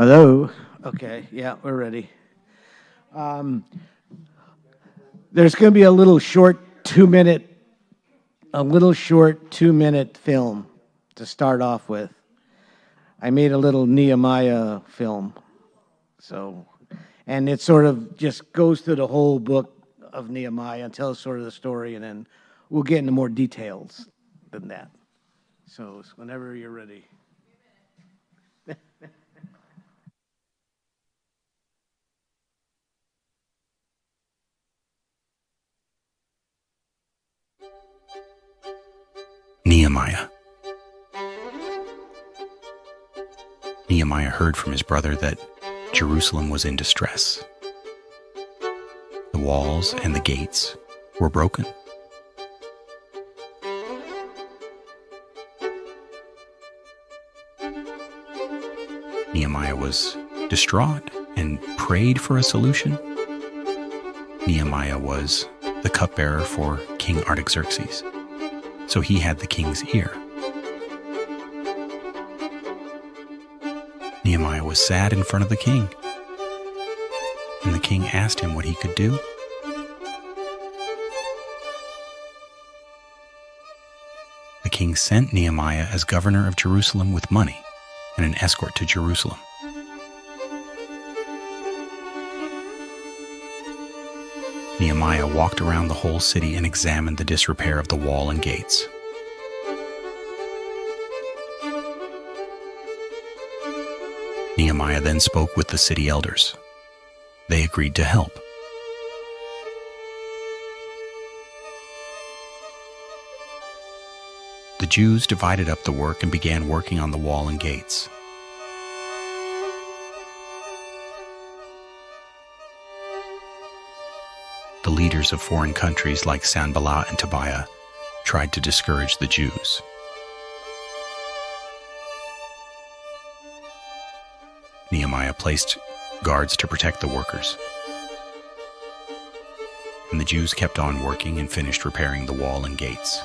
Hello? Okay, yeah, we're ready. Um, there's going to be a little short 2-minute film to start off with. I made a little Nehemiah film. And it sort of just goes through the whole book of Nehemiah and tells sort of the story, and then we'll get into more details than that. So whenever you're ready. Nehemiah. Nehemiah heard from his brother that Jerusalem was in distress. The walls and the gates were broken. Nehemiah was distraught and prayed for a solution. Nehemiah was the cupbearer for King Artaxerxes, so he had the king's ear. Nehemiah was sad in front of the king, and the king asked him what he could do. The king sent Nehemiah as governor of Jerusalem with money and an escort to Jerusalem. Nehemiah walked around the whole city and examined the disrepair of the wall and gates. Nehemiah then spoke with the city elders. They agreed to help. The Jews divided up the work and began working on the wall and gates. The leaders of foreign countries like Sanballat and Tobiah tried to discourage the Jews. Nehemiah placed guards to protect the workers, and the Jews kept on working and finished repairing the wall and gates.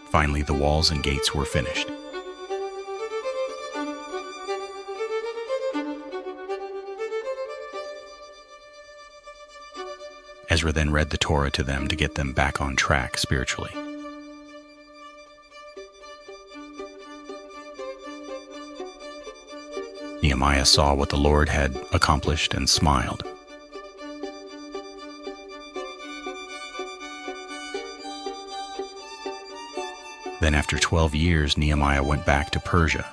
Finally, the walls and gates were finished. Ezra then read the Torah to them to get them back on track spiritually. Nehemiah saw what the Lord had accomplished and smiled. Then after 12 years, Nehemiah went back to Persia.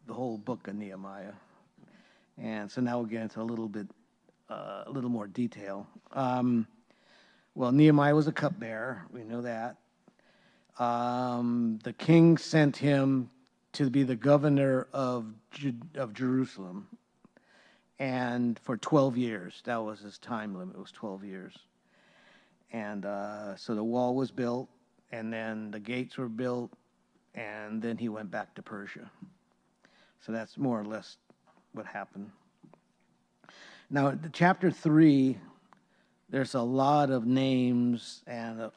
The whole book of Nehemiah. And so now we'll get into a little more detail. Well, Nehemiah was a cupbearer. We know that. The king sent him to be the governor of Jerusalem. And for 12 years, that was his time limit, was 12 years. And so the wall was built, and then the gates were built, and then he went back to Persia. So that's more or less what happened. Now, in chapter 3, there's a lot of names, and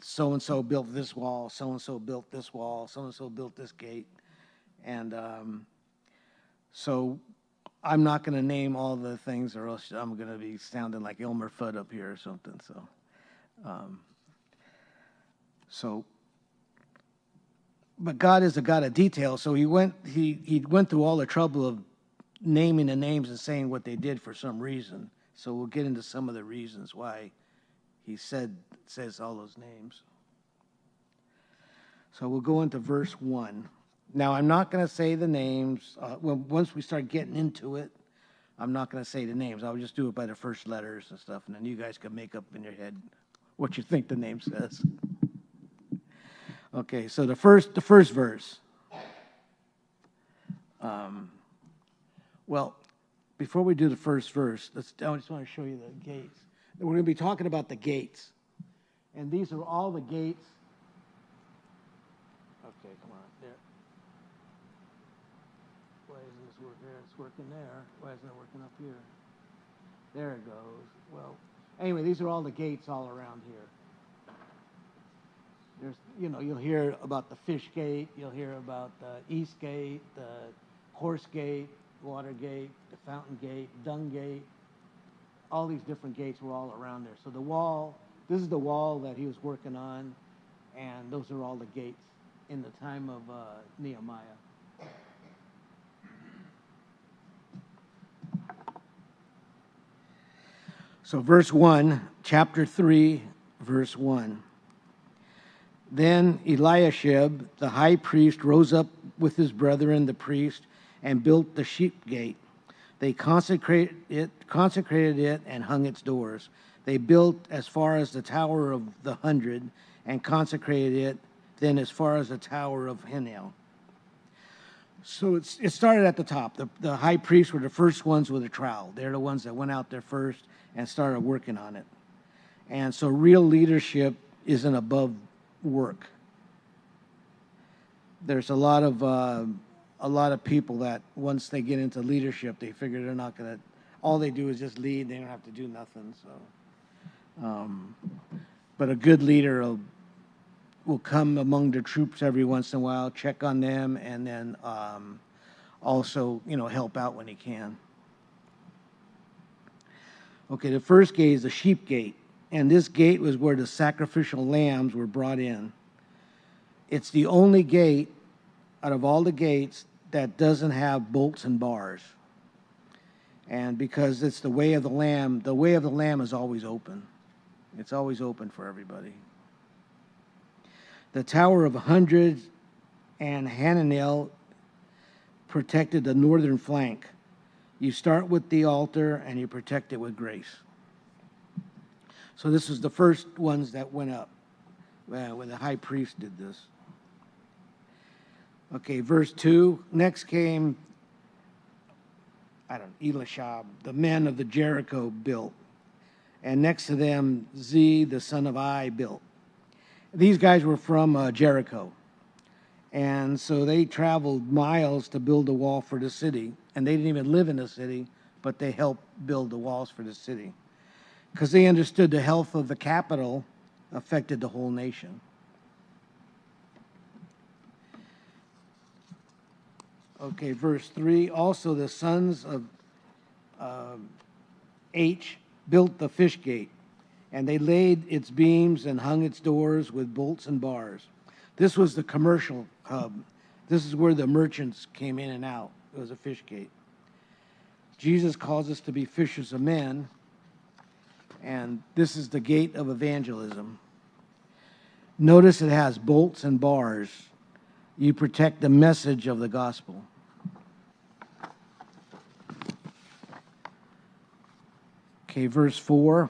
so-and-so built this wall, so-and-so built this wall, so-and-so built this gate. And so I'm not going to name all the things, or else I'm going to be sounding like Elmer Fudd up here or something. But God is a God of detail, so he went through all the trouble of naming the names and saying what they did for some reason. So we'll get into some of the reasons why he says all those names. So we'll go into verse 1. Now, I'm not going to say the names. Once we start getting into it, I'm not going to say the names. I'll just do it by the first letters and stuff, and then you guys can make up in your head what you think the name says. Okay, so the first verse. Well, before we do the first verse, I just want to show you the gates. We're going to be talking about the gates. And these are all the gates. Okay, come on. There. Why isn't this working there? It's working there. Why isn't it working up here? There it goes. Well, anyway, these are all the gates all around here. There's, you'll hear about the fish gate. You'll hear about the east gate, the horse gate, water gate, the fountain gate, dung gate. All these different gates were all around there. So the wall, this is the wall that he was working on, and those are all the gates in the time of Nehemiah. So verse 1, chapter 3, verse 1. Then Eliashib, the high priest, rose up with his brethren, the priest, and built the sheep gate. They consecrated it and hung its doors. They built as far as the Tower of the 100 and consecrated it, then as far as the Tower of Hanel. So it started at the top. The high priests were the first ones with a trowel. They're the ones that went out there first and started working on it. And so real leadership isn't above work. There's a lot of people that once they get into leadership, they figure they're not going to, all they do is just lead. They don't have to do nothing. So, but a good leader will come among the troops every once in a while, check on them, and then also, help out when he can. Okay, the first gate is the sheep gate, and this gate was where the sacrificial lambs were brought in. It's the only gate out of all the gates that doesn't have bolts and bars. And because it's the way of the lamb is always open. It's always open for everybody. The Tower of 100 and Hananel protected the northern flank. You start with the altar and you protect it with grace. So this is the first ones that went up when the high priest did this. Okay, verse 2. Next came, Elishab, the men of the Jericho built. And next to them, Z, the son of I, built. These guys were from Jericho. And so they traveled miles to build a wall for the city. And they didn't even live in the city, but they helped build the walls for the city. Because they understood the health of the capital affected the whole nation. Okay, verse 3. Also the sons of H built the fish gate, and they laid its beams and hung its doors with bolts and bars. This was the commercial hub. This is where the merchants came in and out. It was a fish gate. Jesus calls us to be fishers of men, and this is the gate of evangelism. Notice it has bolts and bars. You protect the message of the gospel. Okay, verse 4.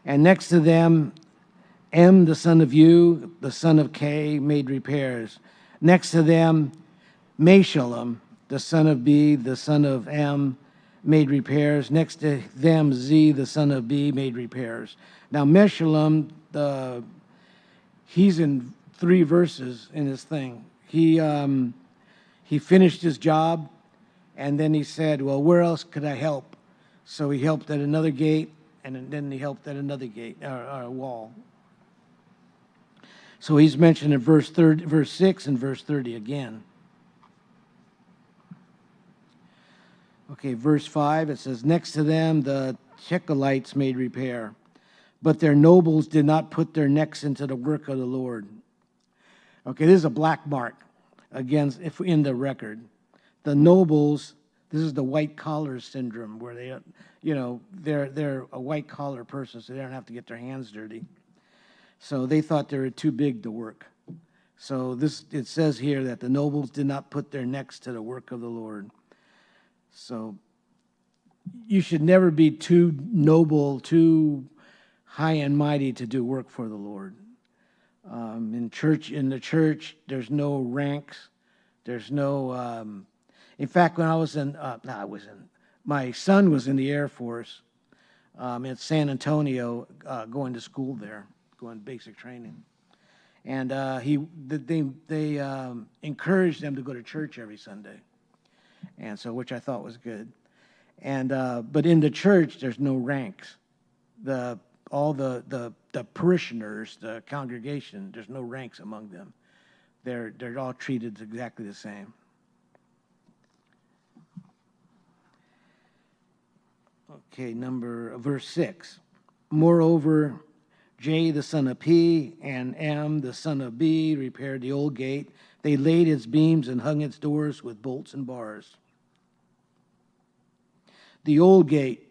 And next to them, M, the son of U, the son of K, made repairs. Next to them, Meshullam, the son of B, the son of M, made repairs. Next to them, Z, the son of B, made repairs. Now, Meshullam, he's in 3 verses in this thing. He finished his job, and then he said, well, where else could I help? So he helped at another gate, and then he helped at another gate, or wall. So he's mentioned in verse 6 and verse 30 again. Okay, verse 5, it says, next to them the Tekelites made repair, but their nobles did not put their necks into the work of the Lord. Okay, this is a black mark against, if in the record. The nobles, this is the white collar syndrome, where they, they're a white collar person, so they don't have to get their hands dirty. So they thought they were too big to work. So it says here that the nobles did not put their necks to the work of the Lord. So you should never be too noble, too high and mighty to do work for the Lord. In the church, there's no ranks. There's no In fact, when my son was in the Air Force at San Antonio, going to school there, going basic training. And they encouraged them to go to church every Sunday, and so which I thought was good. And but in the church, there's no ranks. All the parishioners, the congregation, there's no ranks among them. They're all treated exactly the same. Okay, verse 6. Moreover, J, the son of P, and M, the son of B, repaired the old gate. They laid its beams and hung its doors with bolts and bars. The old gate,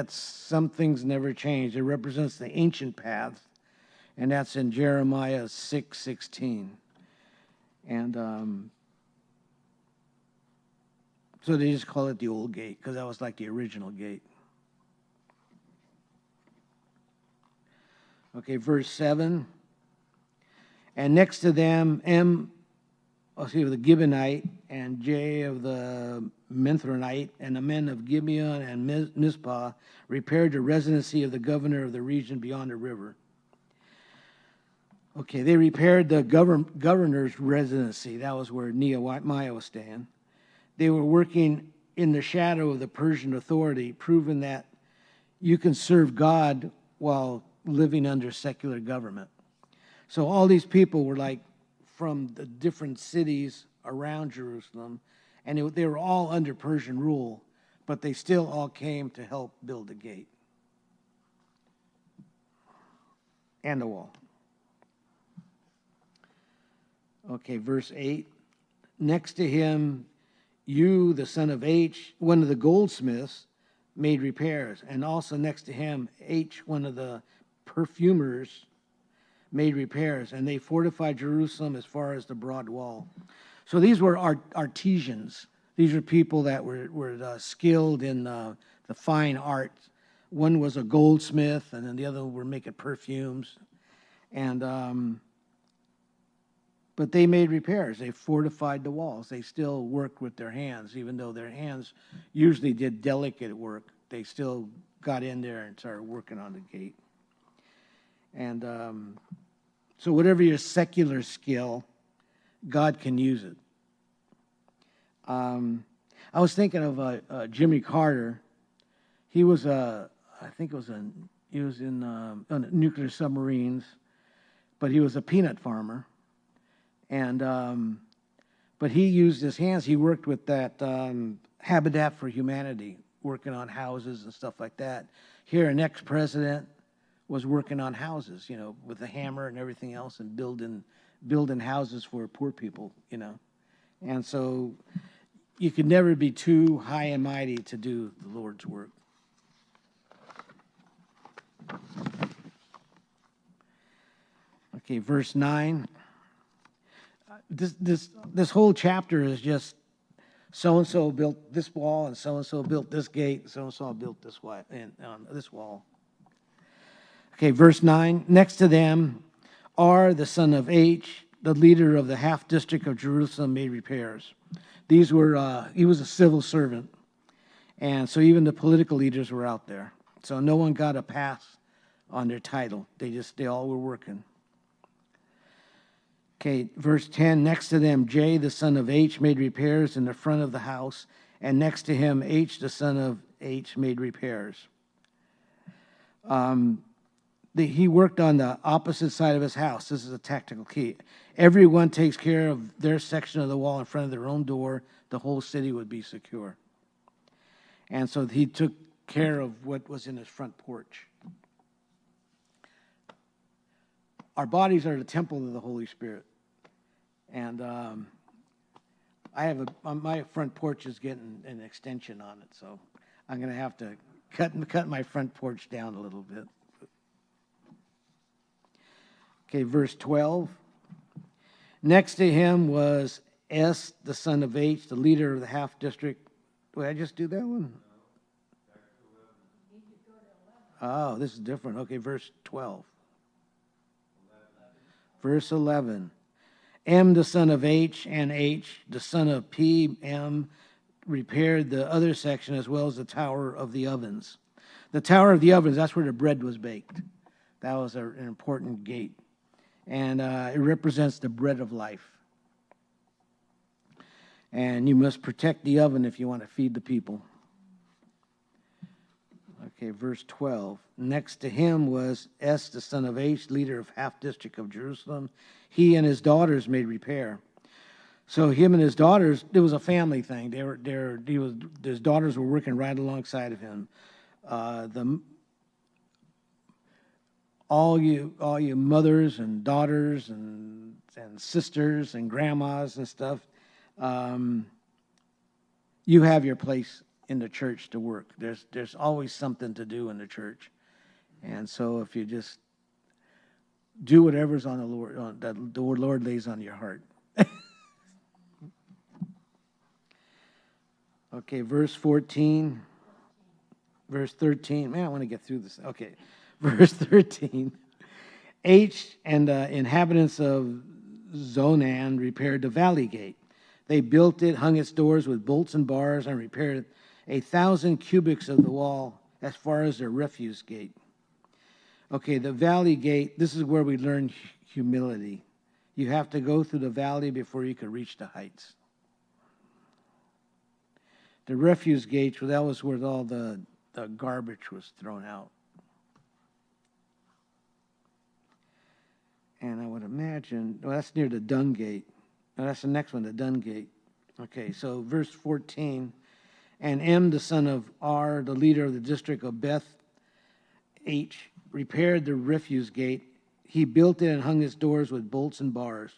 some things never changed. It represents the ancient path, and that's in Jeremiah 6:16. And so they just call it the old gate because that was like the original gate. Okay, verse 7. And next to them, M, of the Gibeonite, and J of the Mithronite, and the men of Gibeon and Mizpah repaired the residency of the governor of the region beyond the river. Okay, they repaired the governor's residency. That was where Nehemiah was staying. They were working in the shadow of the Persian authority, proving that you can serve God while living under secular government. So all these people were like from the different cities around Jerusalem, and they were all under Persian rule, but they still all came to help build the gate and the wall. Okay, verse 8. Next to him, U, the son of H, one of the goldsmiths, made repairs. And also next to him, H, one of the perfumers, made repairs. And they fortified Jerusalem as far as the broad wall. So these were artisans. These were people that were skilled in the fine art. One was a goldsmith, and then the other were making perfumes. And but they made repairs. They fortified the walls. They still worked with their hands, even though their hands usually did delicate work. They still got in there and started working on the gate. And so whatever your secular skill, God can use it. I was thinking of Jimmy Carter. He was he was in nuclear submarines, but he was a peanut farmer. And but he used his hands. He worked with that Habitat for Humanity, working on houses and stuff like that. Here, an ex-president was working on houses, with a hammer and everything else, and building houses for poor people, And so you could never be too high and mighty to do the Lord's work. Okay, verse 9. This whole chapter is just so-and-so built this wall, and so-and-so built this gate, and so-and-so built this wall. Okay, verse 9. Next to them, R, the son of H, the leader of the half district of Jerusalem, made repairs. He was a civil servant, and so even the political leaders were out there. So no one got a pass on their title. They all were working. Okay, verse 10, next to them, J, the son of H, made repairs in the front of the house, and next to him, H, the son of H, made repairs. He worked on the opposite side of his house. This is a tactical key. Everyone takes care of their section of the wall in front of their own door. The whole city would be secure. And so he took care of what was in his front porch. Our bodies are the temple of the Holy Spirit. And my front porch is getting an extension on it, so I'm going to have to cut my front porch down a little bit. Okay, verse 12. Next to him was S, the son of H, the leader of the half district. Did I just do that one? Oh, this is different. Okay, verse 12. Verse 11. M, the son of H, and H, the son of P, M, repaired the other section as well as the Tower of the Ovens. The Tower of the Ovens, that's where the bread was baked. That was an important gate. And it represents the bread of life. And you must protect the oven if you want to feed the people. Okay, verse 12. Next to him was S, the son of H, leader of half district of Jerusalem. He and his daughters made repair. So him and his daughters, it was a family thing. His daughters were working right alongside of him. All you mothers and daughters and sisters and grandmas and stuff, you have your place in the church to work. There's always something to do in the church, and so if you just do whatever's on the Lord, that the Lord lays on your heart. Okay, verse 14, verse 13. Man, I want to get through this. Okay, verse 13. H and the inhabitants of Zonan repaired the valley gate. They built it, hung its doors with bolts and bars, and repaired 1,000 cubits of the wall as far as the refuse gate. Okay, the valley gate, this is where we learn humility. You have to go through the valley before you can reach the heights. The refuse gate, well, that was where all the garbage was thrown out. And I would imagine, well, that's near the dung gate. No, that's the next one, the dung gate. Okay, so verse 14. And M, the son of R, the leader of the district of Beth H, repaired the refuse gate. He built it and hung its doors with bolts and bars.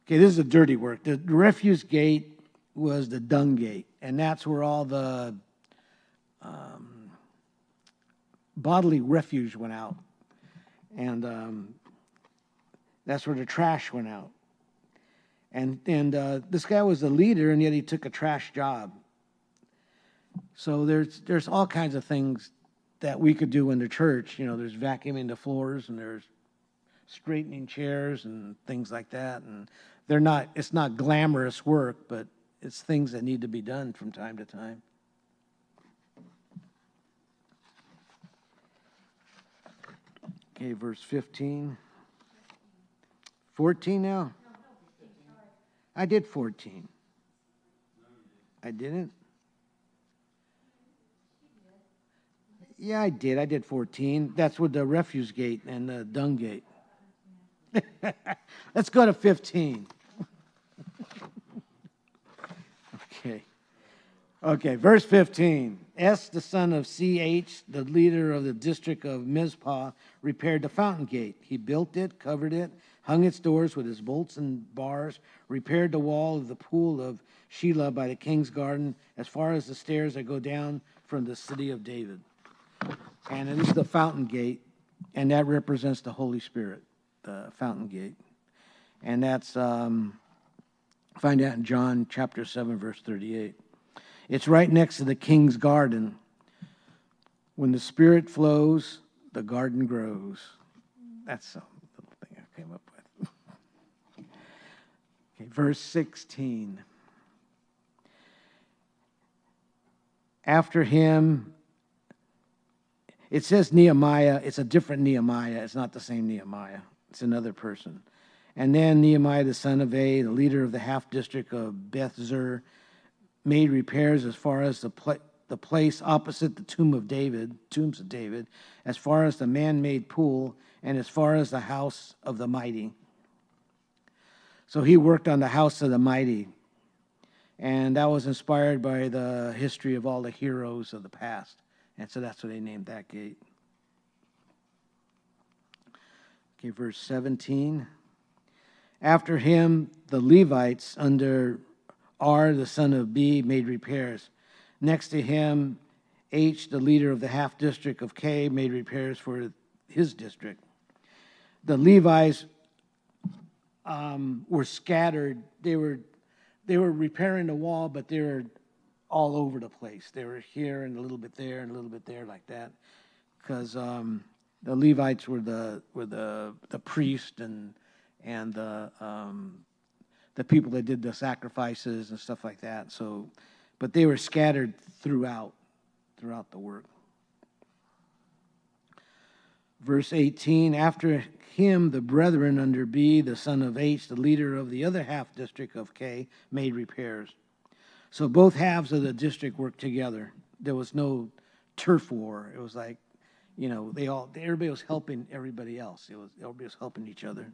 Okay, this is the dirty work. The refuse gate was the dung gate, and that's where all the bodily refuge went out. And that's where the trash went out. And this guy was the leader, and yet he took a trash job. So there's all kinds of things that we could do in the church. You know, there's vacuuming the floors, and there's straightening chairs and things like that. And it's not glamorous work, but it's things that need to be done from time to time. Okay, verse 15. 14 now? I did 14. I didn't? Yeah, I did. I did 14. That's with the refuse gate and the dung gate. Let's go to 15. Okay, verse 15. S, the son of CH, the leader of the district of Mizpah, repaired the fountain gate. He built it, covered it, hung its doors with its bolts and bars, repaired the wall of the pool of Shelah by the king's garden as far as the stairs that go down from the city of David. And it is the fountain gate, and that represents the Holy Spirit, the fountain gate. And that's, find that in John chapter 7, verse 38. It's right next to the king's garden. When the Spirit flows, the garden grows. That's a little thing I came up with. Okay, verse 16. After him, it says Nehemiah. It's a different Nehemiah. It's not the same Nehemiah. It's another person. And then Nehemiah, the son of A, the leader of the half district of Beth Zur, made repairs as far as the place opposite the tombs of David, as far as the man-made pool, and as far as the house of the mighty. So he worked on the house of the mighty, and that was inspired by the history of all the heroes of the past, and so that's what they named that gate. Okay, verse 17. After him, the Levites under R, the son of B, made repairs. Next to him, H, the leader of the half district of K, made repairs for his district. The Levites were scattered. They were repairing the wall, but they were all over the place. They were here and a little bit there and a little bit there, like that, because the Levites were the priest and and the people that did the sacrifices and stuff like that. So, but they were scattered throughout the work. Verse 18, after him the brethren under B, the son of H, the leader of the other half district of K, made repairs. So both halves of the district worked together. There was no turf war. It was like, everybody was helping everybody else. Everybody was helping each other.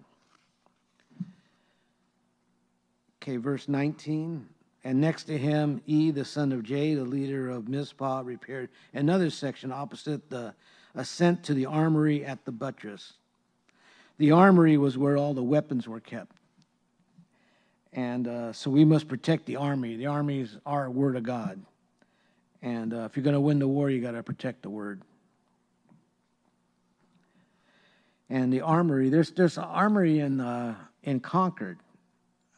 Okay, verse 19. And next to him, E, the son of J, the leader of Mizpah, repaired another section opposite the ascent to the armory at the buttress. The armory was where all the weapons were kept. And so we must protect the army. The army is our word of God. And if you're going to win the war, you got to protect the word. And the armory, there's an armory in Concord.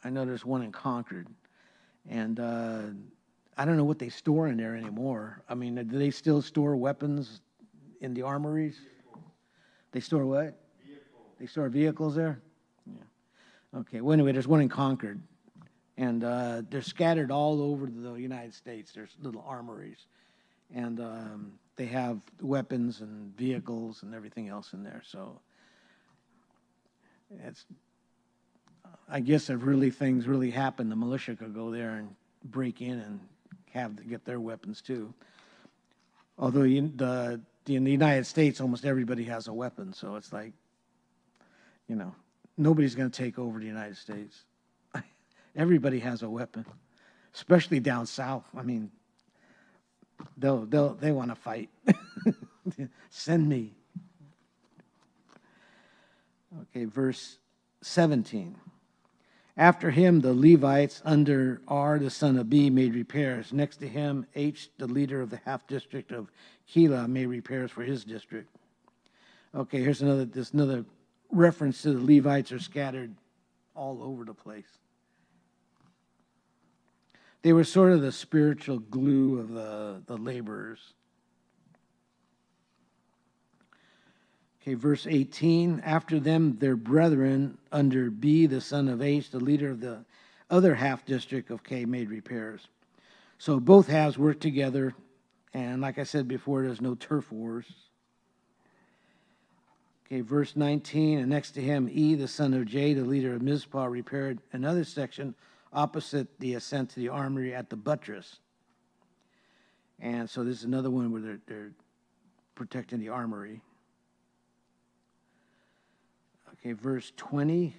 I know there's one in Concord. And I don't know what they store in there anymore. I mean, do they still store weapons in the armories? They store what? Vehicles. They store vehicles there? Yeah. Okay. Well, anyway, there's one in Concord. And they're scattered all over the United States. There's little armories. And they have weapons and vehicles and everything else in there. So it's, I guess if things really happen, the militia could go there and break in and get their weapons too. Although in the United States, almost everybody has a weapon. So it's like, nobody's going to take over the United States. Everybody has a weapon, especially down south. I mean, they want to fight. Send me. Okay, verse 17. After him, the Levites under R, the son of B, made repairs. Next to him, H, the leader of the half district of Keilah, made repairs for his district. Okay, here's another reference to the Levites are scattered all over the place. They were sort of the spiritual glue of the laborers. Okay, verse 18. After them, their brethren under B, the son of H, the leader of the other half district of K, made repairs. So both halves worked together, and like I said before, there's no turf wars. Okay, verse 19. And next to him, E, the son of J, the leader of Mizpah, repaired another section opposite the ascent to the armory at the buttress. And so this is another one where they're protecting the armory. Okay, verse 20.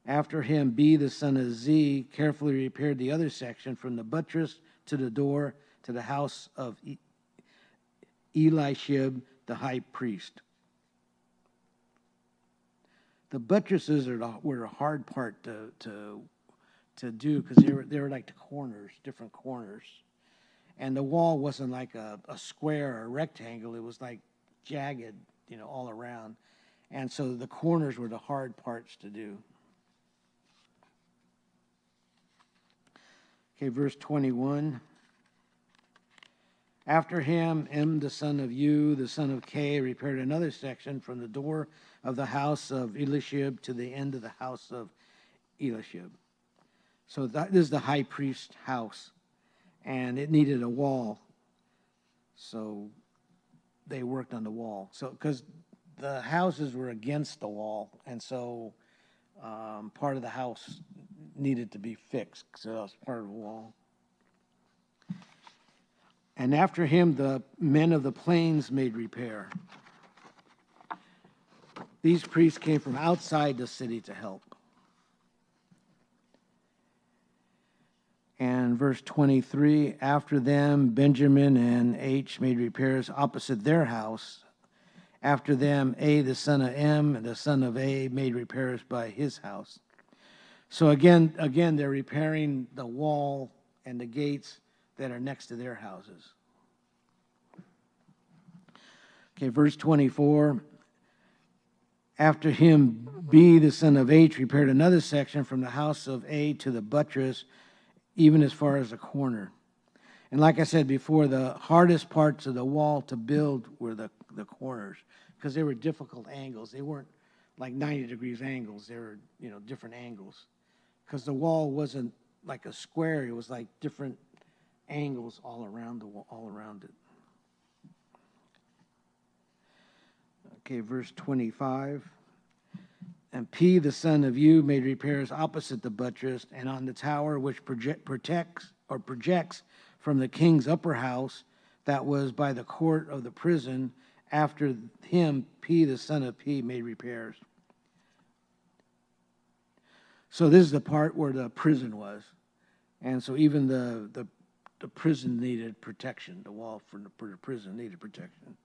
After him, B, the son of Z, carefully repaired the other section from the buttress to the door to the house of Eliashib, the high priest. The buttresses were a hard part to do because they were like the corners, different corners. And the wall wasn't like a square or a rectangle. It was like jagged, all around. And so the corners were the hard parts to do. Okay, verse 21. After him, M, the son of U, the son of K, repaired another section from the door of the house of Eliashib to the end of the house of Eliashib. So this is the high priest's house, and it needed a wall. So they worked on the wall. So because the houses were against the wall, and so part of the house needed to be fixed, so that was part of the wall. And after him, the men of the plains made repair. These priests came from outside the city to help. And verse 23, after them, Benjamin and H made repairs opposite their house. After them, A, the son of M, and the son of A, made repairs by his house. So again, they're repairing the wall and the gates that are next to their houses. Okay, verse 24. After him, B, the son of H, repaired another section from the house of A to the buttress, even as far as the corner. And like I said before, the hardest parts of the wall to build were the corners, because they were difficult angles. They weren't like 90 degrees angles. They were, different angles. Because the wall wasn't like a square. It was like different angles all around the wall, all around it. Okay, verse 25. And P, the son of U, made repairs opposite the buttress and on the tower which projects from the king's upper house that was by the court of the prison. After him, P, the son of P, made repairs. So this is the part where the prison was. And so even the prison needed protection. The wall for the prison needed protection.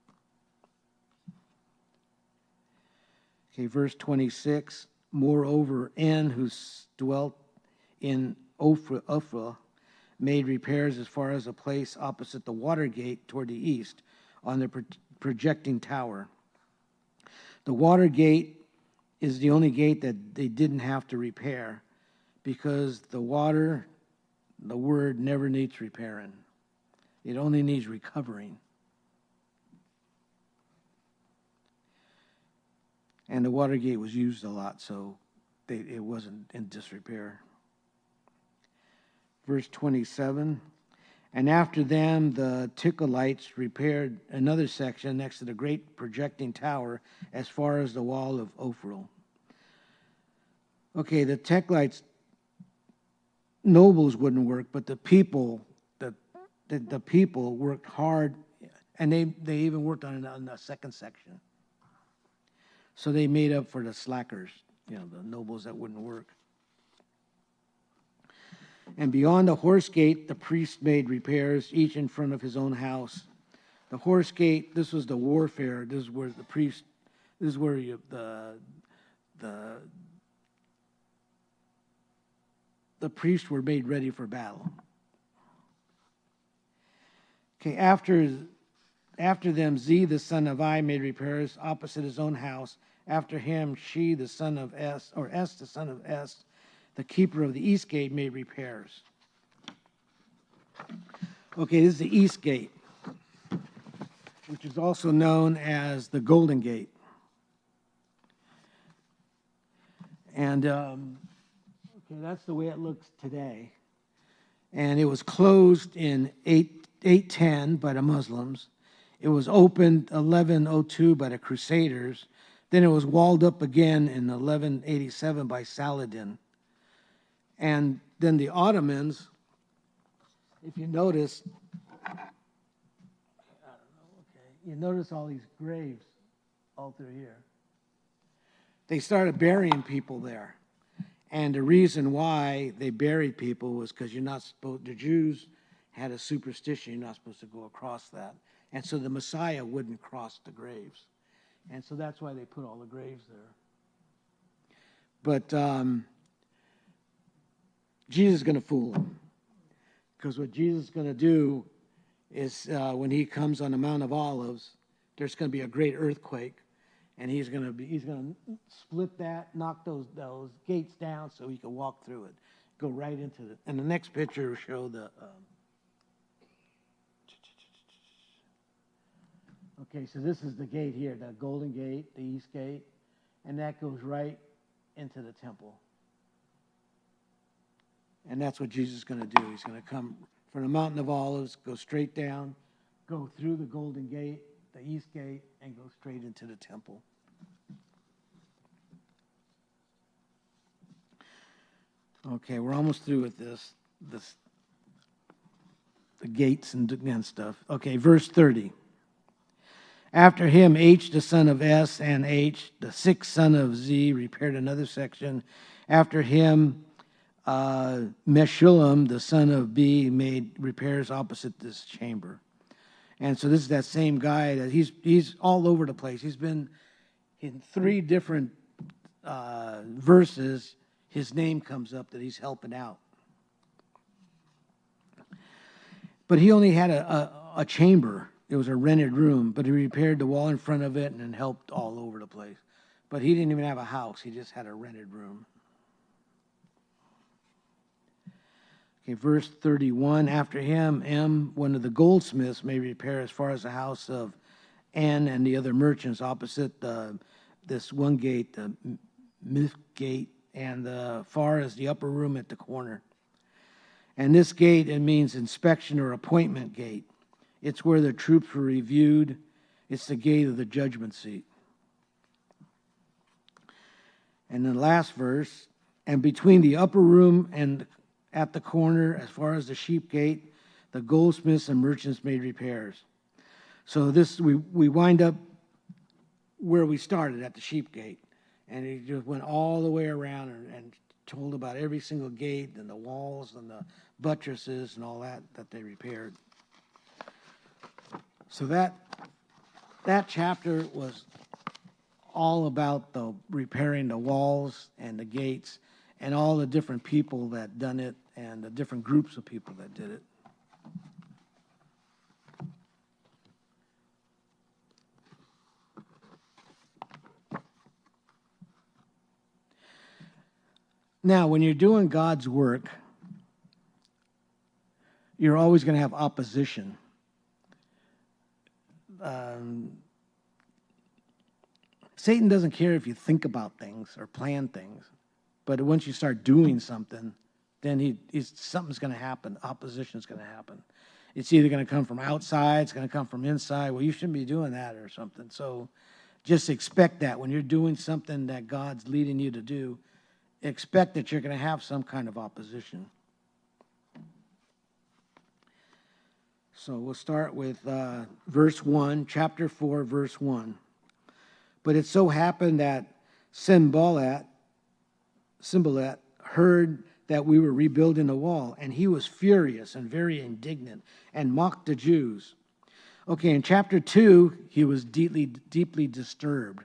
Okay, verse 26. Moreover, N, who dwelt in Ophrah, made repairs as far as a place opposite the water gate toward the east on the projecting tower. The water gate is the only gate that they didn't have to repair because the word never needs repairing. It only needs recovering. And the water gate was used a lot, so it wasn't in disrepair. Verse 27, and after them the Tickleites repaired another section next to the great projecting tower as far as the wall of Ophrah. Okay, the Tickleites, nobles wouldn't work, but the people, the people worked hard, and they even worked on a second section. So they made up for the slackers, the nobles that wouldn't work. And beyond the horse gate, the priest made repairs, each in front of his own house. The horse gate, this was the warfare. This is where the priest, this is where the priests were made ready for battle. Okay, after them, Z, the son of I, made repairs opposite his own house. After him, She, the son of S, or S, the son of S, the keeper of the east gate, made repairs. Okay, this is the east gate, which is also known as the Golden Gate. And, okay, that's the way it looks today. And it was closed in 810 by the Muslims. It was opened 1102 by the Crusaders. Then it was walled up again in 1187 by Saladin. And then the Ottomans, if you notice, you notice all these graves all through here. They started burying people there. And the reason why they buried people was because the Jews had a superstition, you're not supposed to go across that. And so the Messiah wouldn't cross the graves. And so that's why they put all the graves there. But Jesus is going to fool them. Because what Jesus is going to do is when he comes on the Mount of Olives, there's going to be a great earthquake. And he's going to split that, knock those gates down so he can walk through it. Go right into it. And the next picture will show the... Okay, so this is the gate here, the Golden Gate, the East Gate, and that goes right into the temple. And that's what Jesus is going to do. He's going to come from the Mountain of Olives, go straight down, go through the Golden Gate, the East Gate, and go straight into the temple. Okay, we're almost through with this the gates and stuff. Okay, verse 30. After him, H, the son of S, and H, the sixth son of Z, repaired another section. After him, Meshullam, the son of B, made repairs opposite this chamber. And so this is that same guy that he's all over the place. He's been in 3 different verses. His name comes up that he's helping out. But he only had a chamber. It was a rented room, but he repaired the wall in front of it and helped all over the place. But he didn't even have a house. He just had a rented room. Okay, verse 31. After him, M, one of the goldsmiths, made repair as far as the house of N and the other merchants opposite the this one gate, the Myth Gate, and the far is the upper room at the corner. And this gate, it means inspection or appointment gate. It's where the troops were reviewed. It's the gate of the judgment seat. And the last verse, and between the upper room and at the corner, as far as the sheep gate, the goldsmiths and merchants made repairs. So this, we wind up where we started at the sheep gate. And he just went all the way around and told about every single gate and the walls and the buttresses and all that they repaired. So that chapter was all about the repairing the walls and the gates and all the different people that done it and the different groups of people that did it. Now, when you're doing God's work, you're always going to have opposition. Satan doesn't care if you think about things or plan things, but once you start doing something, then something's going to happen. Opposition is going to happen. It's either going to come from outside, it's going to come from inside. Well, you shouldn't be doing that or something. So just expect that when you're doing something that God's leading you to do, expect that you're going to have some kind of opposition. So we'll start with verse 1, chapter 4, verse 1. But it so happened that Sanballat heard that we were rebuilding the wall, and he was furious and very indignant and mocked the Jews. Okay, in chapter 2, he was deeply disturbed.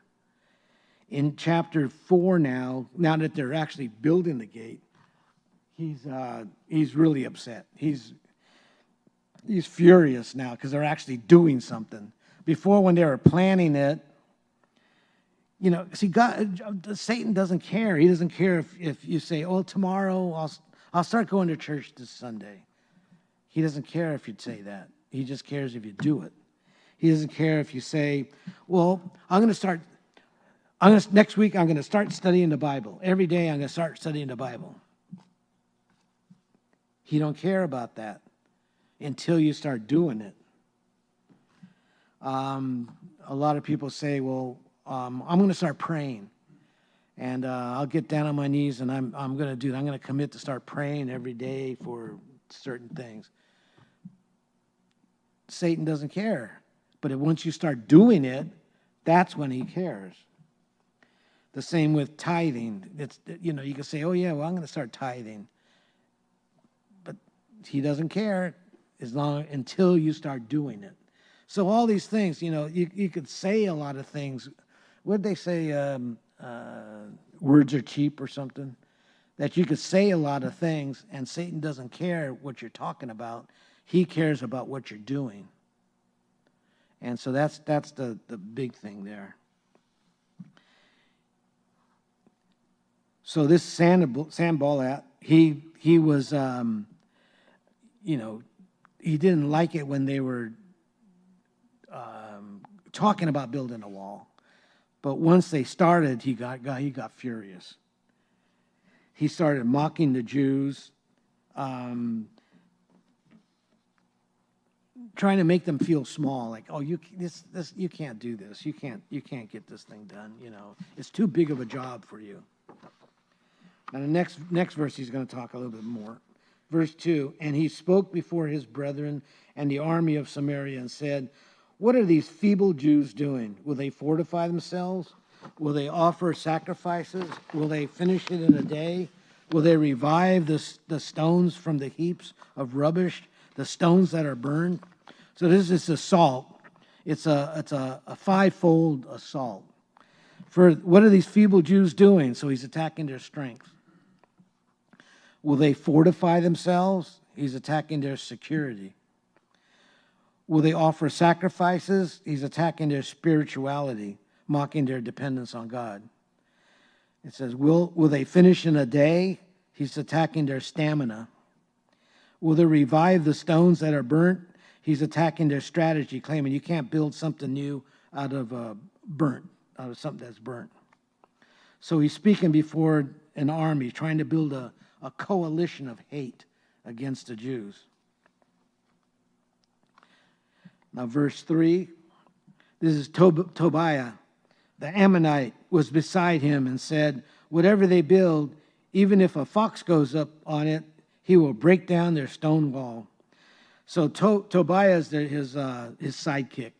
In chapter 4 now that they're actually building the gate, he's really upset. He's furious now because they're actually doing something. Before, when they were planning it, see, Satan doesn't care. He doesn't care if you say, "Oh, tomorrow I'll start going to church this Sunday." He doesn't care if you'd say that. He just cares if you do it. He doesn't care if you say, "Well, next week I'm going to start studying the Bible. Every day I'm going to start studying the Bible." He don't care about that until you start doing it. A lot of people say, "Well, I'm going to start praying, and I'll get down on my knees, and I'm going to do that. I'm going to commit to start praying every day for certain things." Satan doesn't care, but once you start doing it, that's when he cares. The same with tithing. It's, you can say, "Oh yeah, well, I'm going to start tithing," but he doesn't care until you start doing it. So all these things, you could say a lot of things. What did they say? Words are cheap or something. That you could say a lot of things, and Satan doesn't care what you're talking about. He cares about what you're doing. And so that's the big thing there. So this Sanballat, he was, he didn't like it when they were talking about building a wall. But once they started, he got furious. He started mocking the Jews, trying to make them feel small. Like, "Oh, you can't do this. You can't get this thing done. It's too big of a job for you." Now the next verse, he's going to talk a little bit more. Verse 2, "And he spoke before his brethren and the army of Samaria and said, 'What are these feeble Jews doing? Will they fortify themselves? Will they offer sacrifices? Will they finish it in a day? Will they revive the stones from the heaps of rubbish, the stones that are burned?'" So this is assault. It's a fivefold assault. For what are these feeble Jews doing? So he's attacking their strength. Will they fortify themselves? He's attacking their security. Will they offer sacrifices? He's attacking their spirituality, mocking their dependence on God. It says, will they finish in a day? He's attacking their stamina. Will they revive the stones that are burnt? He's attacking their strategy, claiming you can't build something new out of burnt something that's burnt. So he's speaking before an army, trying to build a coalition of hate against the Jews. Now, verse 3, this is Tobiah, the Ammonite, was beside him and said, whatever they build, even if a fox goes up on it, he will break down their stone wall. So Tobiah is his sidekick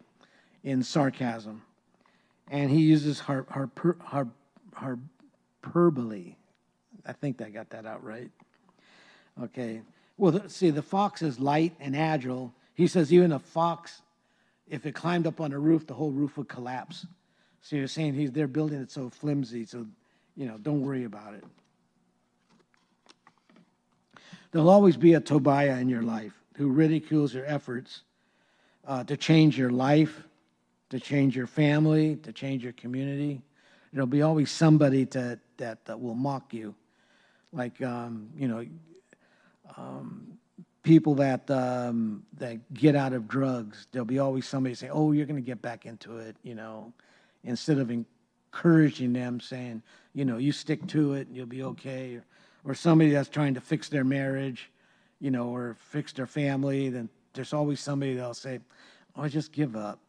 in sarcasm. And he uses hyperbole. I think I got that out right. Okay. Well, see, the fox is light and agile. He says even a fox, if it climbed up on a roof, the whole roof would collapse. So you're saying they're building it so flimsy, so, don't worry about it. There'll always be a Tobiah in your life who ridicules your efforts to change your life, to change your family, to change your community. There'll be always somebody that will mock you. Like, people that get out of drugs, there'll be always somebody saying, oh, you're going to get back into it, instead of encouraging them, saying, you stick to it and you'll be okay. Or somebody that's trying to fix their marriage, or fix their family, then there's always somebody that'll say, oh, just give up,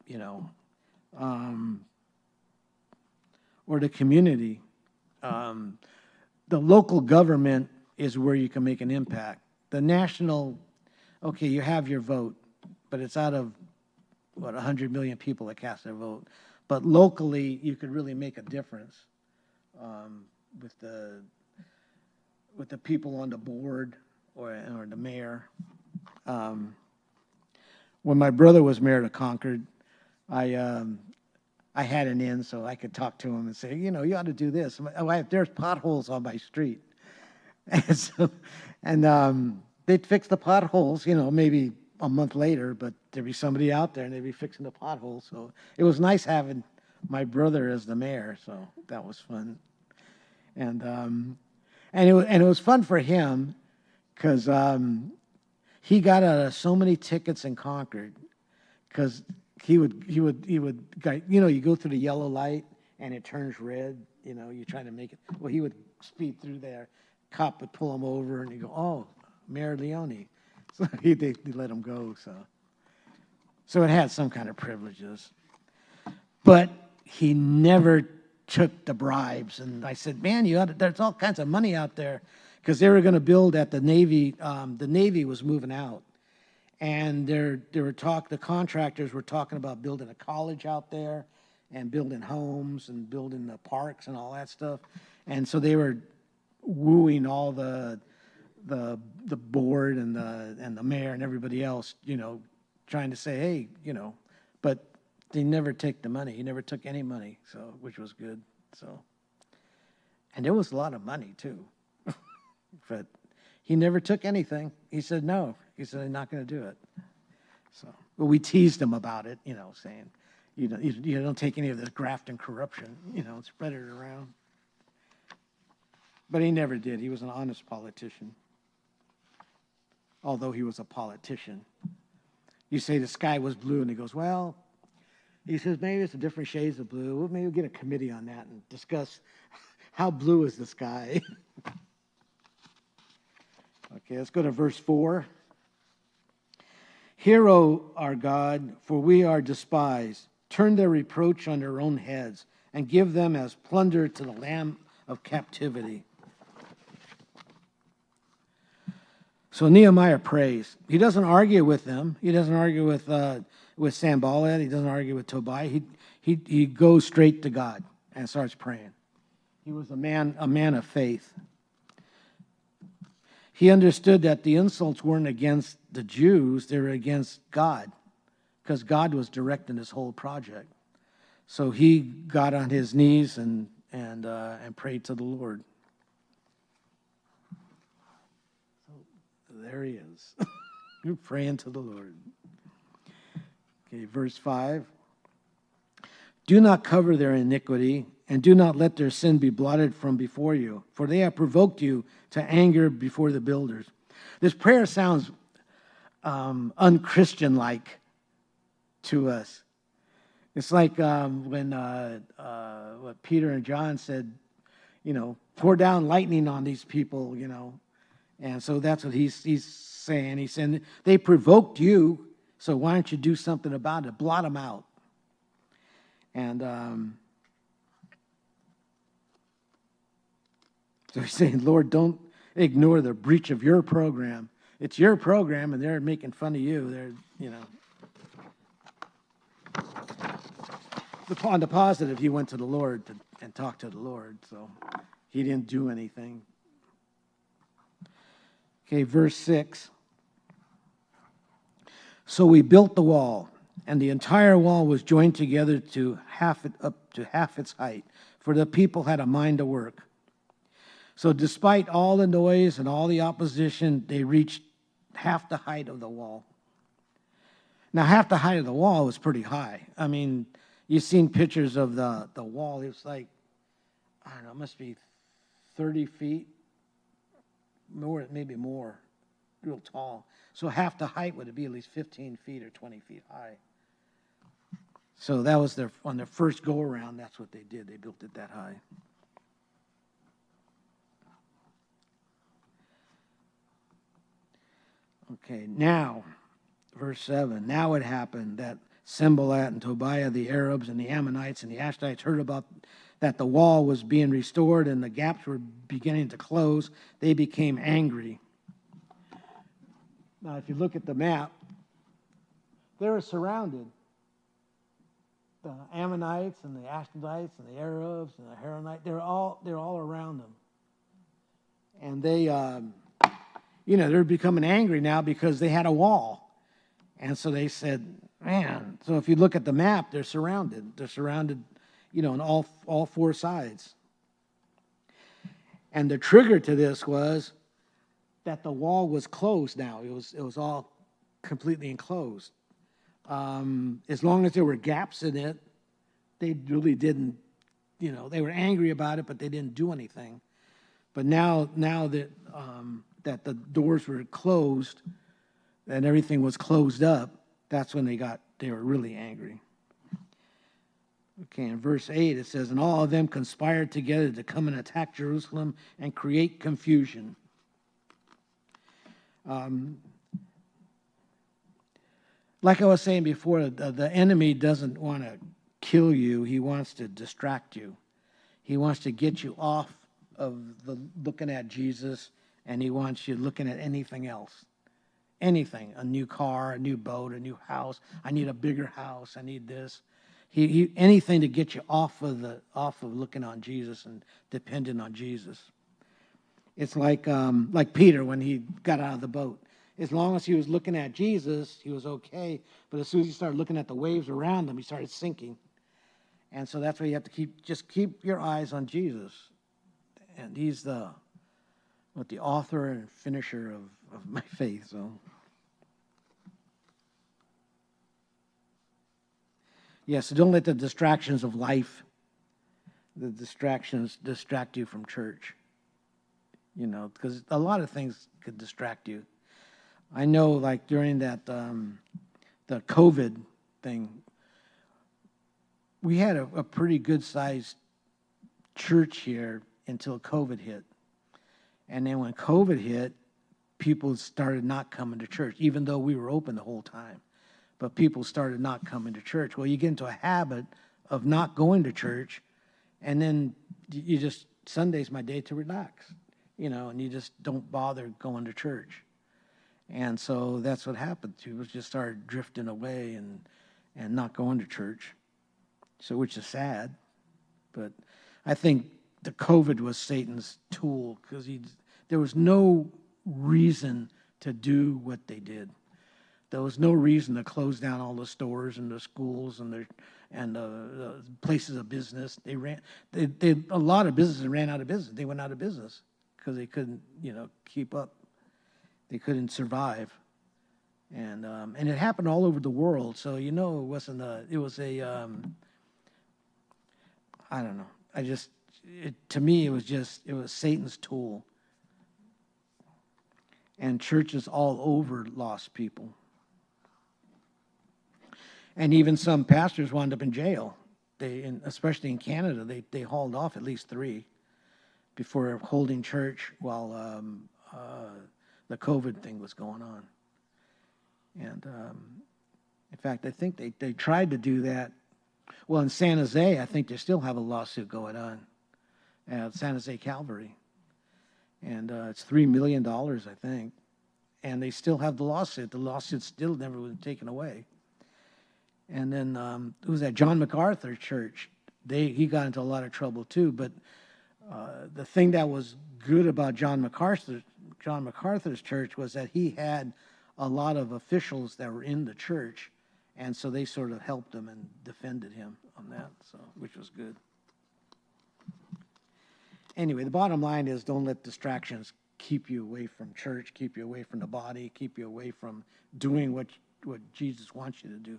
or the community. The local government is where you can make an impact. The national, okay, you have your vote, but it's out of, 100 million people that cast their vote. But locally, you could really make a difference with the people on the board or the mayor. When my brother was mayor of Concord, I had an in so I could talk to him and say, you ought to do this. There's potholes on my street. And they'd fix the potholes, maybe a month later, but there'd be somebody out there and they'd be fixing the potholes. So it was nice having my brother as the mayor, so that was fun. And it was fun for him because he got out of so many tickets in Concord because he would you go through the yellow light and it turns red, you're trying to make it. Well, he would speed through there. Cop would pull him over and he'd go, oh, Mayor Leone. So they let him go. So it had some kind of privileges. But he never took the bribes. And I said, man, there's all kinds of money out there. Because they were going to build at the Navy. The Navy was moving out. And the contractors were talking about building a college out there and building homes and building the parks and all that stuff. And so they were wooing all the board and the mayor and everybody else, trying to say, hey, but they never take the money. He never took any money, so which was good. So, and there was a lot of money too, but he never took anything. He said no. He said I'm not going to do it. So, but we teased him about it, saying, you don't take any of this graft and corruption, spread it around. But he never did. He was an honest politician. Although he was a politician. You say the sky was blue, and he goes, well, he says, maybe it's a different shades of blue. Well, maybe we'll get a committee on that and discuss how blue is the sky. Okay, let's go to verse 4. Hear, O our God, for we are despised. Turn their reproach on their own heads, and give them as plunder to the land of captivity. So Nehemiah prays. He doesn't argue with them. He doesn't argue with Sanballat. He doesn't argue with Tobiah. He goes straight to God and starts praying. He was a man of faith. He understood that the insults weren't against the Jews; they were against God, because God was directing this whole project. So he got on his knees and prayed to the Lord. There he is. You're praying to the Lord. Okay, verse 5. Do not cover their iniquity, and do not let their sin be blotted from before you, for they have provoked you to anger before the builders. This prayer sounds unchristian-like to us. It's like when what Peter and John said, pour down lightning on these people, And so that's what he's saying. He's saying, they provoked you, so why don't you do something about it? Blot them out. And so he's saying, Lord, don't ignore the breach of your program. It's your program, and they're making fun of you. On the positive, he went to the Lord and talked to the Lord, so he didn't do anything. Okay, verse 6. So we built the wall, and the entire wall was joined together to up to half its height, for the people had a mind to work. So despite all the noise and all the opposition, they reached half the height of the wall. Now, half the height of the wall was pretty high. I mean, you've seen pictures of the wall. It was like, I don't know, it must be 30 feet, more, maybe more, real tall. So half the height would be at least 15 feet or 20 feet high. So that was on their first go-around, that's what they did. They built it that high. Okay, now, verse 7. Now it happened that Sanballat and Tobiah, the Arabs and the Ammonites and the Ashtites, heard about that the wall was being restored and the gaps were beginning to close. They became angry. Now, if you look at the map, they were surrounded. The Ammonites and the Ashtites and the Arabs and the Haronites, they're all around them. And they're becoming angry now because they had a wall. And so they said, man, so if you look at the map, they're surrounded. They're surrounded, on all four sides. And the trigger to this was that the wall was closed now. It was all completely enclosed. As long as there were gaps in it, they really didn't, they were angry about it, but they didn't do anything. But now that that the doors were closed and everything was closed up, that's when they were really angry. Okay, in verse 8 it says, and all of them conspired together to come and attack Jerusalem and create confusion. Like I was saying before, the enemy doesn't want to kill you. He wants to distract you. He wants to get you off of looking at Jesus, and he wants you looking at anything else. Anything, a new car, a new boat, a new house. I need a bigger house. I need this. Anything to get you off of looking on Jesus and depending on Jesus. It's like Peter when he got out of the boat. As long as he was looking at Jesus, he was okay. But as soon as he started looking at the waves around him, he started sinking. And so that's why you have to keep your eyes on Jesus. And he's the author and finisher of my faith. So, so don't let the distractions of life, the distractions distract you from church. Because a lot of things could distract you. I know, like during that the COVID thing, we had a pretty good-sized church here until COVID hit. And then when COVID hit, people started not coming to church, even though we were open the whole time. But people started not coming to church. Well, you get into a habit of not going to church, and then Sunday's my day to relax, and you just don't bother going to church. And so that's what happened. People just started drifting away and not going to church. So, which is sad. But I think the COVID was Satan's tool because there was no reason to do what they did. There was no reason to close down all the stores and the schools and the places of business. A lot of businesses ran out of business. They went out of business because they couldn't, keep up. They couldn't survive. And it happened all over the world. So, it wasn't I don't know. To me, it was Satan's tool. And churches all over lost people. And even some pastors wound up in jail. Especially in Canada, they hauled off at least 3 before holding church while the COVID thing was going on. And in fact, I think they tried to do that. Well, in San Jose, I think they still have a lawsuit going on at San Jose Calvary. And it's $3 million, I think. And they still have the lawsuit. The lawsuit still never was taken away. And then it was at John MacArthur Church. He got into a lot of trouble too. But the thing that was good about John MacArthur's church was that he had a lot of officials that were in the church, and so they sort of helped him and defended him on that, so which was good. Anyway, the bottom line is don't let distractions keep you away from church, keep you away from the body, keep you away from doing what Jesus wants you to do.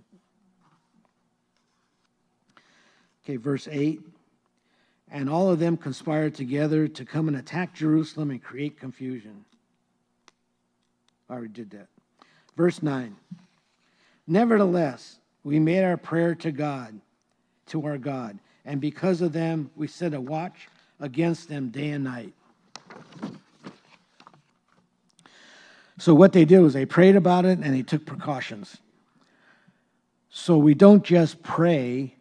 Okay, verse 8. And all of them conspired together to come and attack Jerusalem and create confusion. I already did that. Verse 9. Nevertheless, we made our prayer to our God, and because of them, we set a watch against them day and night. So what they did was they prayed about it and they took precautions. So we don't just pray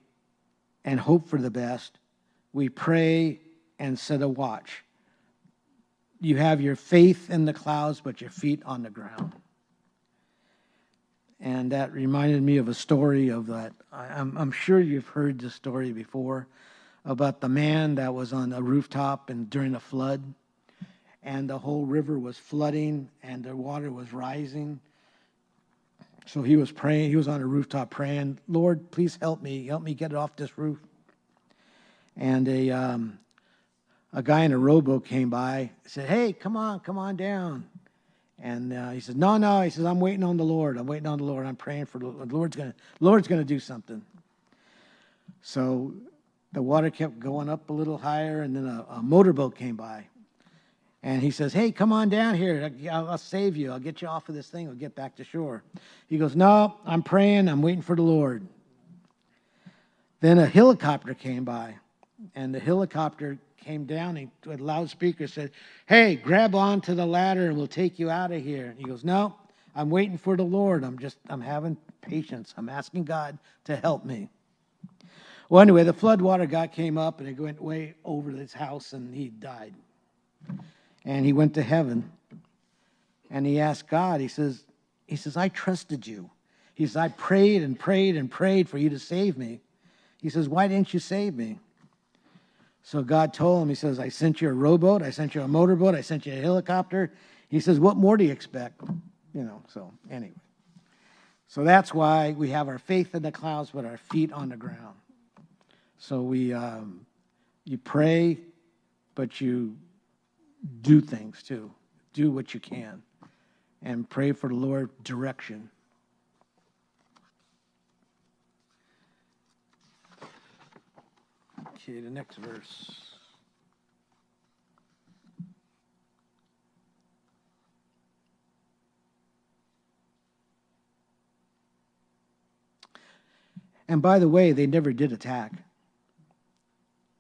and hope for the best. We pray and set a watch. You have your faith in the clouds, but your feet on the ground. And that reminded me of a story of that. I'm sure you've heard this story before about the man that was on a rooftop and during a flood, and the whole river was flooding and the water was rising. So he was praying. He was on a rooftop praying, Lord, please help me get it off this roof. And a guy in a rowboat came by, said, hey, come on down. And he said, no. He says, I'm waiting on the Lord. I'm praying for the Lord. Lord's going to do something. So the water kept going up a little higher, and then a motorboat came by. And he says, hey, come on down here. I'll save you. I'll get you off of this thing. We'll get back to shore. He goes, no, I'm praying. I'm waiting for the Lord. Then a helicopter came by, and the helicopter came down. He, with a loudspeaker, said, hey, grab onto the ladder and we'll take you out of here. And he goes, no, I'm waiting for the Lord. I'm having patience. I'm asking God to help me. Well, anyway, the flood water God came up and it went way over his house and he died. And he went to heaven and he asked God, he says, I trusted you. He says, I prayed and prayed and prayed for you to save me. He says, why didn't you save me? So God told him, he says, I sent you a rowboat, I sent you a motorboat, I sent you a helicopter. He says, what more do you expect? So anyway. So that's why we have our faith in the clouds, but our feet on the ground. So you pray, but you do things too. Do what you can. And pray for the Lord's direction. Okay, the next verse. And by the way, they never did attack.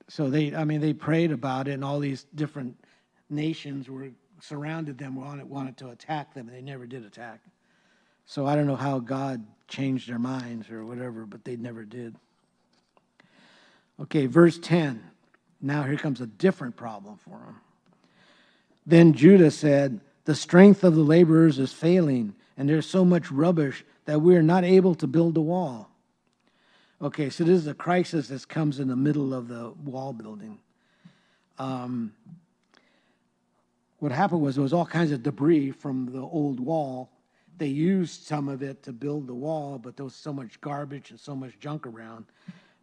So they prayed about it, and all these different nations were surrounded them, wanted to attack them, and they never did attack. So I don't know how God changed their minds or whatever, but they never did. Okay, verse 10. Now here comes a different problem for them. Then Judah said, the strength of the laborers is failing, and there's so much rubbish that we are not able to build a wall. Okay, so this is a crisis that comes in the middle of the wall building. What happened was there was all kinds of debris from the old wall. They used some of it to build the wall, but there was so much garbage and so much junk around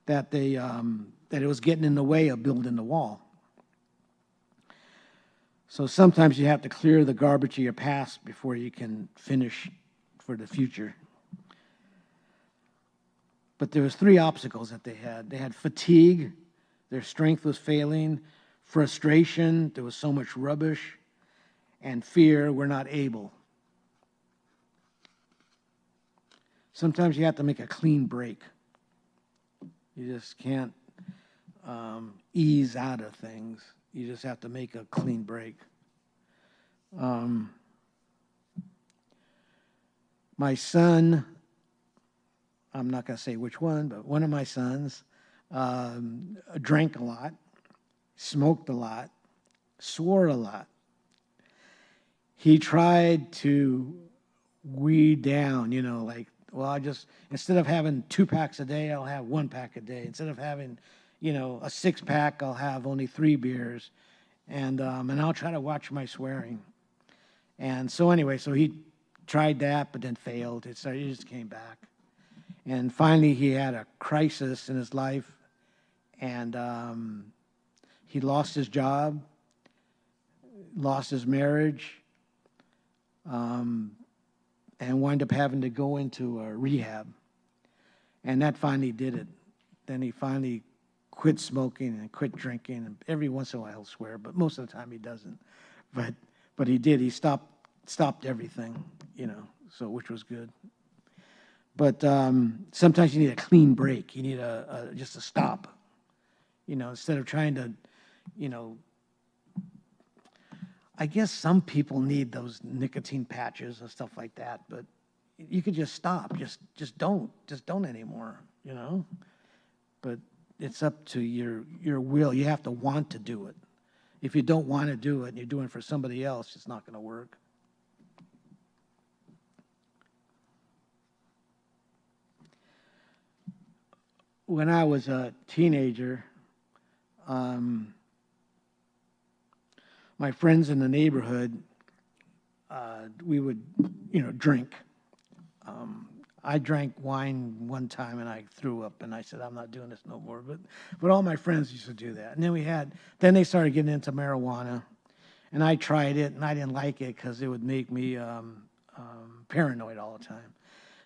that that it was getting in the way of building the wall. So sometimes you have to clear the garbage of your past before you can finish for the future. But there was 3 obstacles that they had. They had fatigue, their strength was failing, frustration, there was so much rubbish, and fear, we're not able. Sometimes you have to make a clean break. You just can't ease out of things. You just have to make a clean break. My son, I'm not going to say which one, but one of my sons drank a lot, smoked a lot, swore a lot. He tried to weed down, like, well, instead of having 2 packs a day, I'll have 1 pack a day. Instead of having, a 6-pack, I'll have only 3 beers. And I'll try to watch my swearing. And so anyway, so he tried that, but then failed. He just came back. And finally, he had a crisis in his life, and he lost his job, lost his marriage, and wound up having to go into a rehab. And that finally did it. Then he finally quit smoking and quit drinking, and every once in a while he'll swear, but most of the time he doesn't. But he did. He stopped everything, so which was good. But sometimes you need a clean break. You need just a stop, instead of trying to, I guess some people need those nicotine patches and stuff like that, but you could just stop. Just don't anymore, But it's up to your will. You have to want to do it. If you don't want to do it and you're doing it for somebody else, it's not going to work. When I was a teenager, my friends in the neighborhood, we would, drink. I drank wine one time and I threw up and I said, I'm not doing this no more. But all my friends used to do that. And then they started getting into marijuana, and I tried it and I didn't like it because it would make me paranoid all the time.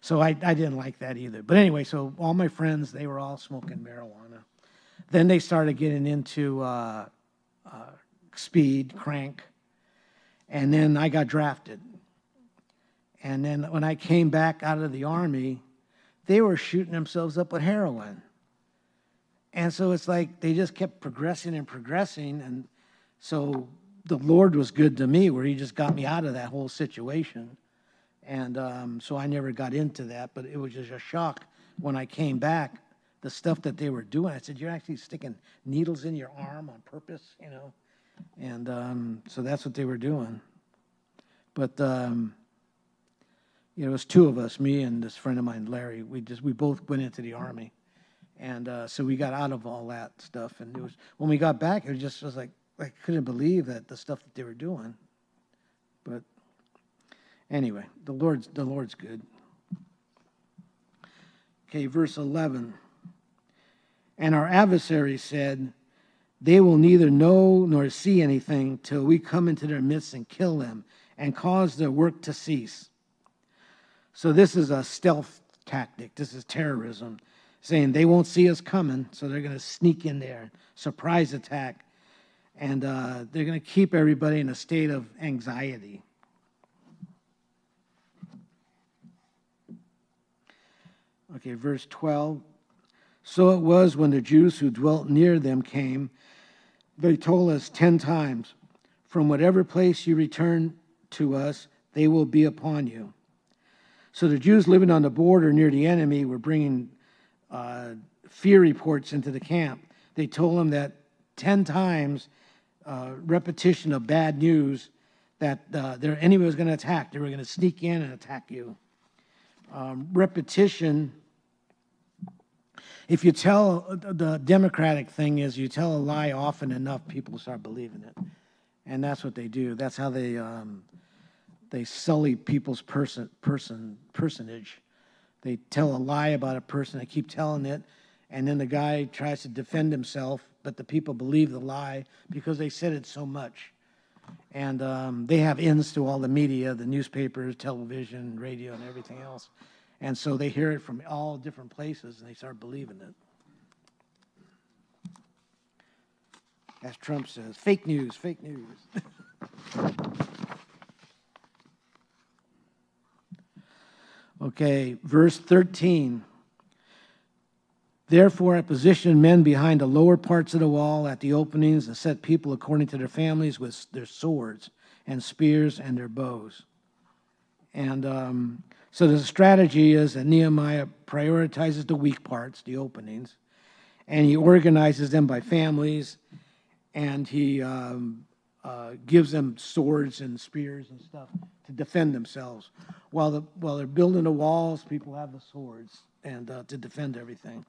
So I didn't like that either. But anyway, so all my friends, they were all smoking marijuana. Then they started getting into speed, crank, and then I got drafted. And then when I came back out of the Army, they were shooting themselves up with heroin. And so it's like they just kept progressing and progressing. And so the Lord was good to me, where he just got me out of that whole situation. And so I never got into that, but it was just a shock when I came back, the stuff that they were doing. I said, you're actually sticking needles in your arm on purpose, And so that's what they were doing. But it was 2 of us, me and this friend of mine, Larry. We both went into the Army, and so we got out of all that stuff. And it was when we got back, it was like I couldn't believe that the stuff that they were doing. But anyway, the Lord's good. Okay, verse 11. And our adversary said, they will neither know nor see anything till we come into their midst and kill them and cause their work to cease. So this is a stealth tactic. This is terrorism, saying they won't see us coming, so they're going to sneak in there, surprise attack, and they're going to keep everybody in a state of anxiety. Okay, verse 12. So it was when the Jews who dwelt near them came, they told us 10 times, from whatever place you return to us, they will be upon you. So the Jews living on the border near the enemy were bringing fear reports into the camp. They told them that 10 times, repetition of bad news, that their enemy was going to attack. They were going to sneak in and attack you. Repetition, if you tell, the democratic thing is you tell a lie often enough, people start believing it. And that's what they do. That's how they sully people's personage. They tell a lie about a person. They keep telling it, and then the guy tries to defend himself, but the people believe the lie because they said it so much. And they have ends to all the media, the newspapers, television, radio, and everything else. And so they hear it from all different places, and they start believing it. As Trump says, fake news, fake news. Okay. Okay, verse 13. Therefore, I positioned men behind the lower parts of the wall at the openings and set people according to their families with their swords and spears and their bows. And so the strategy is that Nehemiah prioritizes the weak parts, the openings, and he organizes them by families, and he gives them swords and spears and stuff to defend themselves. While they're building the walls, people have the swords and to defend everything.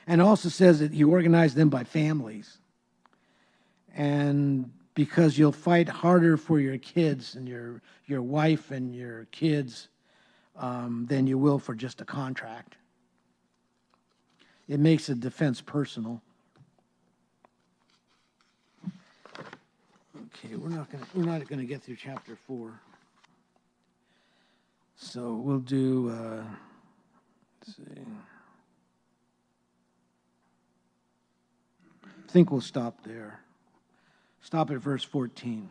And it also says that he organized them by families. And because you'll fight harder for your kids and your wife and your kids than you will for just a contract. It makes the defense personal. Okay, we're not gonna get through chapter 4. So we'll do. Let's see. I think we'll stop there. Stop at verse 14.